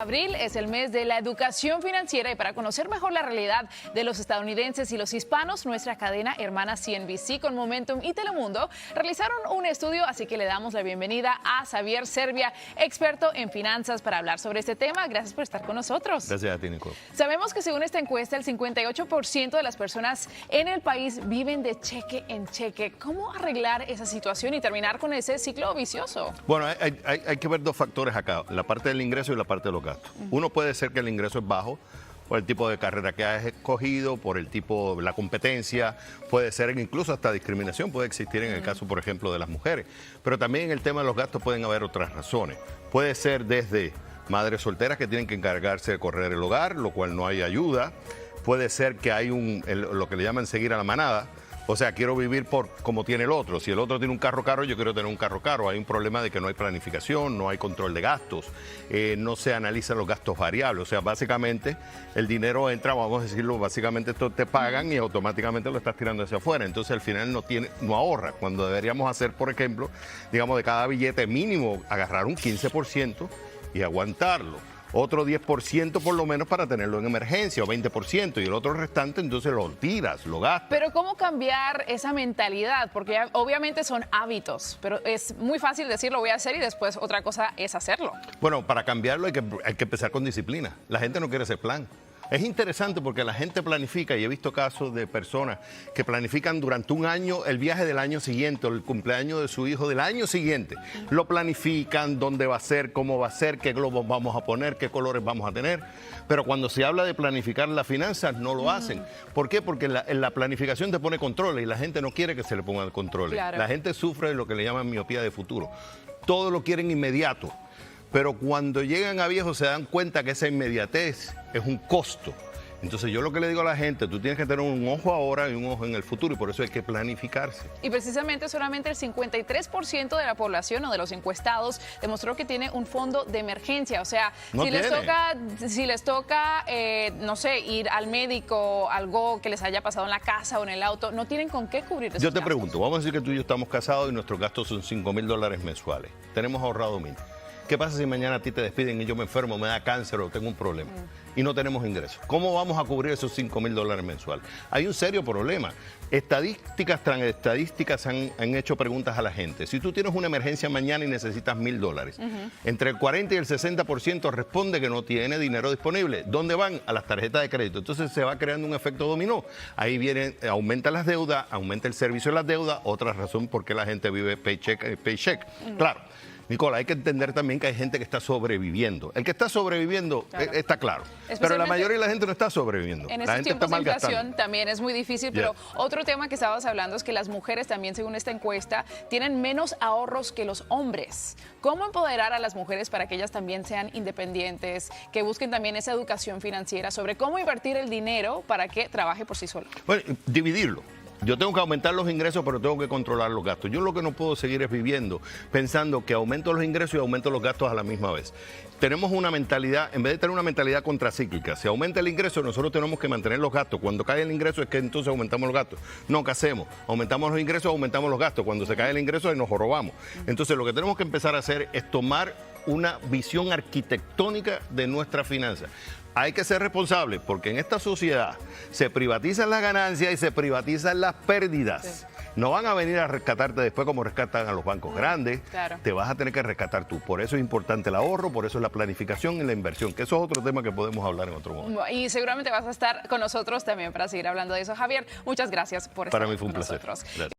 Abril es el mes de la educación financiera y para conocer mejor la realidad de los estadounidenses y los hispanos, nuestra cadena hermana CNBC con Momentum y Telemundo realizaron un estudio, así que le damos la bienvenida a Xavier Serbia, experto en finanzas, para hablar sobre este tema. Gracias por estar con nosotros. Gracias a ti, Nicole. Sabemos que según esta encuesta, el 58% de las personas en el país viven de cheque en cheque. ¿Cómo arreglar esa situación y terminar con ese ciclo vicioso? Bueno, hay que ver dos factores acá, la parte del ingreso y la parte de los gastos. Uno puede ser que el ingreso es bajo por el tipo de carrera que has escogido, por el tipo, la competencia, puede ser incluso hasta discriminación puede existir en el caso, por ejemplo, de las mujeres. Pero también en el tema de los gastos pueden haber otras razones. Puede ser desde madres solteras que tienen que encargarse de correr el hogar, lo cual no hay ayuda. Puede ser que hay lo que le llaman seguir a la manada. O sea, quiero vivir por como tiene el otro. Si el otro tiene un carro caro, yo quiero tener un carro caro. Hay un problema de que no hay planificación, no hay control de gastos, no se analizan los gastos variables. O sea, básicamente el dinero entra, vamos a decirlo, básicamente esto te pagan y automáticamente lo estás tirando hacia afuera. Entonces al final no ahorra. Cuando deberíamos hacer, por ejemplo, digamos, de cada billete mínimo, agarrar un 15% y aguantarlo. Otro 10% por lo menos para tenerlo en emergencia, o 20%, y el otro restante entonces lo tiras, lo gastas. Pero ¿cómo cambiar esa mentalidad? Porque obviamente son hábitos, pero es muy fácil decir lo voy a hacer y después otra cosa es hacerlo. Bueno, para cambiarlo hay que empezar con disciplina. La gente no quiere ese plan. Es interesante porque la gente planifica, y he visto casos de personas que planifican durante un año el viaje del año siguiente o el cumpleaños de su hijo del año siguiente. Lo planifican, dónde va a ser, cómo va a ser, qué globos vamos a poner, qué colores vamos a tener. Pero cuando se habla de planificar las finanzas, no lo hacen. ¿Por qué? Porque en la planificación te pone controles y la gente no quiere que se le pongan controles. Claro. La gente sufre de lo que le llaman miopía de futuro. Todo lo quieren inmediato. Pero cuando llegan a viejos se dan cuenta que esa inmediatez es un costo. Entonces yo lo que le digo a la gente, tú tienes que tener un ojo ahora y un ojo en el futuro y por eso hay que planificarse. Y precisamente solamente el 53% de la población o de los encuestados demostró que tiene un fondo de emergencia. O sea, No si tiene. les toca, no sé, ir al médico, algo que les haya pasado en la casa o en el auto, no tienen con qué cubrir esos Yo te gastos. pregunto, vamos a decir que tú y yo estamos casados y nuestros gastos son $5,000 mensuales. Tenemos ahorrado 1,000. ¿Qué pasa si mañana a ti te despiden y yo me enfermo, me da cáncer o tengo un problema y no tenemos ingresos? ¿Cómo vamos a cubrir esos $5,000 mensuales? Hay un serio problema. Tras estadísticas han hecho preguntas a la gente. Si tú tienes una emergencia mañana y necesitas $1,000, entre el 40 y el 60% responde que no tiene dinero disponible. ¿Dónde van? A las tarjetas de crédito. Entonces se va creando un efecto dominó. Ahí aumenta las deudas, aumenta el servicio de las deudas. Otra razón por qué la gente vive paycheck, paycheck. Claro. Nicola, hay que entender también que hay gente que está sobreviviendo. El que está sobreviviendo está claro, pero la mayoría de la gente no está sobreviviendo. En La estos gente está tiempos de inflación malgastando. también es muy difícil, pero otro tema que estabas hablando es que las mujeres también, según esta encuesta, tienen menos ahorros que los hombres. ¿Cómo empoderar a las mujeres para que ellas también sean independientes, que busquen también esa educación financiera sobre cómo invertir el dinero para que trabaje por sí solo? Bueno, dividirlo. Yo tengo que aumentar los ingresos, pero tengo que controlar los gastos. Yo lo que no puedo seguir es viviendo pensando que aumento los ingresos y aumento los gastos a la misma vez. Tenemos una mentalidad, en vez de tener una mentalidad contracíclica, si aumenta el ingreso, nosotros tenemos que mantener los gastos. Cuando cae el ingreso es que entonces aumentamos los gastos. No, ¿qué hacemos? Aumentamos los ingresos, aumentamos los gastos. Cuando se cae el ingreso, ahí nos jorobamos. Entonces lo que tenemos que empezar a hacer es tomar una visión arquitectónica de nuestras finanzas. Hay que ser responsables porque en esta sociedad se privatizan las ganancias y se privatizan las pérdidas. Sí. No van a venir a rescatarte después como rescatan a los bancos grandes. Claro. Te vas a tener que rescatar tú. Por eso es importante el ahorro, por eso es la planificación y la inversión, que eso es otro tema que podemos hablar en otro momento. Y seguramente vas a estar con nosotros también para seguir hablando de eso. Javier, muchas gracias por estar con nosotros. Para mí fue un placer. Gracias.